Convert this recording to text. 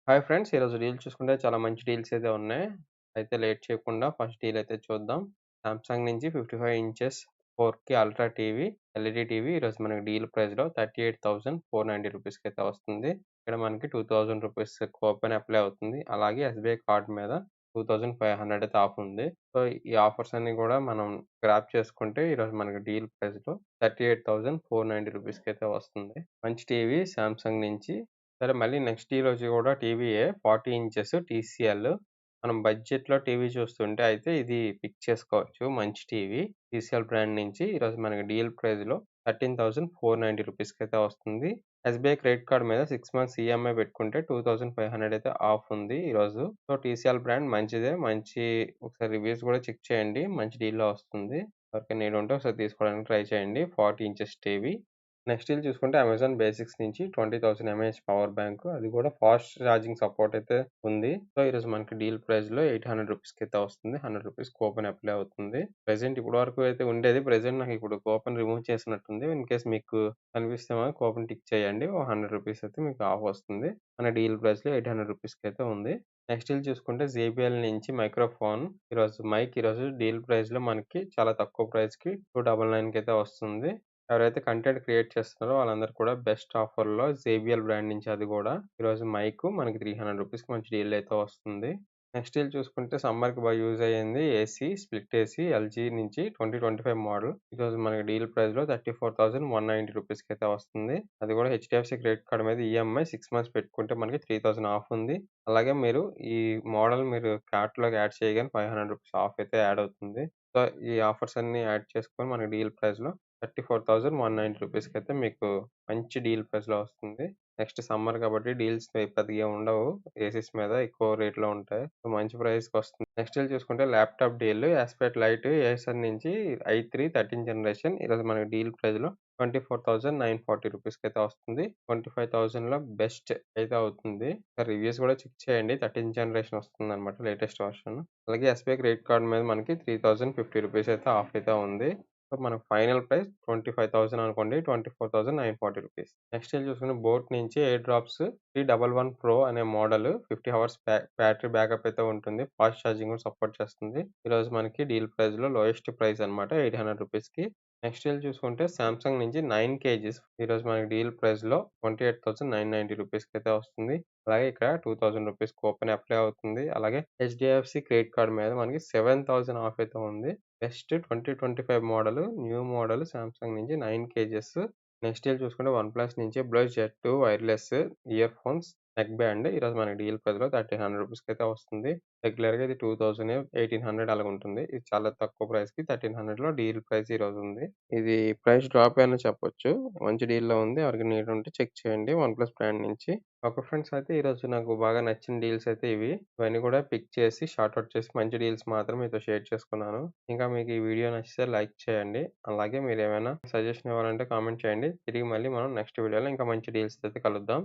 Hi friends. ఈరోజు deal చూసుకుంటే చాలా మంచి డీల్స్ అయితే ఉన్నాయి. అయితే లేట్ చేయకుండా ఫస్ట్ డీల్ అయితే చూద్దాం. సామ్‌సంగ్ నుంచి 55 inches 4K ultra TV, LED TV ఈరోజు మనకి డీల్ ప్రైస్‌లో 38,490 రూపీస్‌కి అయితే వస్తుంది. ఇక్కడ మనకి 2,000 రూపీస్ కూపన్ అప్లై అవుతుంది. అలాగే ఎస్‌బీఐ కార్డ్ మీద 2,500 అయితే ఆఫ్ ఉంది. సో, ఈ ఆఫర్స్ అన్నీ కూడా మనం గ్రాబ్ చేసుకుంటే ఈరోజు మనకి డీల్ ప్రైస్‌లో 38,490 రూపీస్‌కి అయితే వస్తుంది. మంచి టీవీ సామ్‌సంగ్ నుంచి. సరే మళ్ళీ నెక్స్ట్ ఈరోజు కూడా టీవీయే 40 ఇంచెస్ టీసీఎల్. మనం బడ్జెట్‌లో టీవీ చూస్తుంటే అయితే ఇది పిక్ చేసుకోవచ్చు. మంచి టీవీ టీసీఎల్ బ్రాండ్ నుంచి ఈరోజు మనకి డీల్ ప్రైస్‌లో 13,490 రూపీస్‌కైతే వస్తుంది. ఎస్‌బీఐ క్రెడిట్ కార్డ్ మీద 6 మంత్స్ ఈఎంఐ పెట్టుకుంటే 2,500 అయితే ఆఫ్ ఉంది ఈరోజు. సో, టీసీఎల్ బ్రాండ్ మంచిదే. ఒకసారి రివ్యూస్ కూడా చెక్ చేయండి. మంచి డీల్‌లో వస్తుంది. ఎవరికైనా నీడ్ ఉంటే ఒకసారి తీసుకోవడానికి ట్రై చేయండి. 40 ఇంచెస్ టీవీ. నెక్స్ట్ ఇది చూసుకుంటే అమెజాన్ బేసిక్స్ నుంచి 20,000 ఎంఏహెచ్ పవర్ బ్యాంక్. అది కూడా ఫాస్ట్ ఛార్జింగ్ సపోర్ట్ అయితే ఉంది. సో, ఈరోజు మనకి డీల్ ప్రైస్‌లో 800 రూపీస్‌కి అయితే వస్తుంది. 100 రూపీస్ కూపన్ అప్లై అవుతుంది. ప్రెజెంట్ ఇప్పటి వరకు అయితే ఉండేది. ప్రెజెంట్ నాకు ఇప్పుడు కూపన్ రిమూవ్ చేసినట్టుంది. ఇన్ కేస్ మీకు కనిపిస్తే మాత్రం కూపన్ టిక్ చేయండి. ఓ 100 రూపీస్ అయితే మీకు ఆఫ్ వస్తుంది. మన డీల్ ప్రైస్‌లో 800 రూపీస్‌కి అయితే ఉంది. నెక్స్ట్ ఇది చూసుకుంటే జేబీఎల్ నుంచి మైక్రోఫోన్. ఈరోజు డీల్ ప్రైస్‌లో మనకి చాలా తక్కువ ప్రైస్‌కి 299కి అయితే వస్తుంది. ఎవరైతే కంటెంట్ క్రియేట్ చేస్తున్నారో వాళ్ళందరూ కూడా బెస్ట్ ఆఫర్‌లో జేబీఎల్ బ్రాండ్ నుంచి అది కూడా ఈరోజు మైక్ మనకి 300 రూపీస్‌కి మంచి డీల్ అయితే వస్తుంది. నెక్స్ట్ ఇది చూసుకుంటే సమ్మర్‌కి బాగా యూజ్ అయ్యింది ఏసీ, స్ప్లిట్ ఏసీ ఎల్జీ నుంచి 2025 మోడల్. ఈరోజు మనకి డీల్ ప్రైస్‌లో 34,190 రూపీస్‌కి అయితే వస్తుంది. అది కూడా హెచ్‌డీఎఫ్‌సీ క్రెడిట్ కార్డ్ మీద ఈఎంఐ 6 మంత్స్ పెట్టుకుంటే మనకి 3,000 ఆఫ్ ఉంది. అలాగే ఈ మోడల్ మీరు కార్ట్‌లోకి యాడ్ చేయగానే 500 రూపీస్ ఆఫ్ అయితే యాడ్ అవుతుంది. సో, ఈ ఆఫర్స్ అన్నీ యాడ్ చేసుకొని మనకి డీల్ ప్రైస్‌లో 34,190 రూపీస్‌కైతే మీకు మంచి డీల్ ప్రైస్‌లో వస్తుంది. నెక్స్ట్ సమ్మర్ కాబట్టి డీల్స్ పెద్దగా ఉండవు. ఏసీస్ మీద ఎక్కువ రేట్‌లో ఉంటాయి. సో, మంచి ప్రైస్‌కొస్తుంది. నెక్స్ట్ డీల్ చూసుకుంటే laptop deal aspect light Acer నుంచి i3 13 జనరేషన్ ఈరోజు మనకి డీల్ ప్రైస్‌లో 24,940 రూపీస్‌కైతే వస్తుంది. 25,000లో బెస్ట్ అయితే అవుతుంది. రివ్యూస్ కూడా చెక్ చేయండి. 13 జనరేషన్ వస్తుందన్నమాట లేటెస్ట్ వెర్షన్. అలాగే ఎస్‌బీఐ క్రెడిట్ కార్డ్ మీద మనకి 3,050 రూపీస్ అయితే ఆఫ్ అయితే ఉంది. సో, మనకు ఫైనల్ ప్రైస్ 25,000 అనుకోండి. 24,940 రూపీస్. నెక్స్ట్ ఇది చూసుకుంటే బోట్ నుంచి ఎయిర్ డ్రాప్స్ 311 ప్రో అనే మోడల్ 50 హవర్స్ బ్యాటరీ బ్యాకప్ అయితే ఉంటుంది. ఫాస్ట్ ఛార్జింగ్ కూడా సపోర్ట్ చేస్తుంది. ఈరోజు మనకి డీల్ ప్రైస్‌లో లోయెస్ట్ ప్రైస్ అన్నమాట 800 రూపీస్‌కి. నెక్స్ట్ ఇది చూసుకుంటే సామ్‌సంగ్ నుంచి 9 కేజీస్ ఈరోజు మనకి డీల్ ప్రైస్‌లో 28,990 రూపీస్‌కి అయితే వస్తుంది. అలాగే ఇక్కడ 2,000 రూపీస్ కూపన్ అప్లై అవుతుంది. అలాగే హెచ్‌డీఎఫ్‌సీ క్రెడిట్ కార్డ్ మీద మనకి 7,000 ఆఫ్ అయితే ఉంది. Best 2025 model new model Samsung నుంచి 9 కేజెస్. నెక్స్ట్ ఇయర్ చూసుకుంటే వన్‌ప్లస్ నుంచి Bluetooth jet wireless ear phones neck band ఈరోజు మనకి డీల్ ప్రైస్‌లో 1,300 రూపీస్‌కైతే వస్తుంది. రెగ్యులర్‌గా ఇది 2,000 1,800 అలాగుంటుంది. ఇది చాలా తక్కువ ప్రైస్‌కి 1,300లో డీల్ ప్రైస్ ఈరోజు ఉంది. ఇది ప్రైస్ డ్రాప్ అని చెప్పొచ్చు. మంచి డీల్‌లో ఉంది. ఎవరికి నీడ్ ఉంటే చెక్ చేయండి వన్‌ప్లస్ బ్రాండ్ నుంచి. Okay friends. అయితే ఈరోజు నాకు బాగా నచ్చిన డీల్స్ అయితే ఇవి. ఇవన్నీ కూడా పిక్ చేసి షార్ట్ ఔట్ చేసి మంచి డీల్స్ మాత్రం మీతో షేర్ చేసుకున్నాను. ఇంకా మీకు ఈ వీడియో నచ్చితే లైక్ చేయండి. అలాగే మీరేమైనా సజెషన్ ఇవ్వాలంటే కామెంట్ చేయండి. తిరిగి మళ్ళీ మనం నెక్స్ట్ వీడియోలో ఇంకా మంచి డీల్స్‌తో అయితే కలుద్దాం.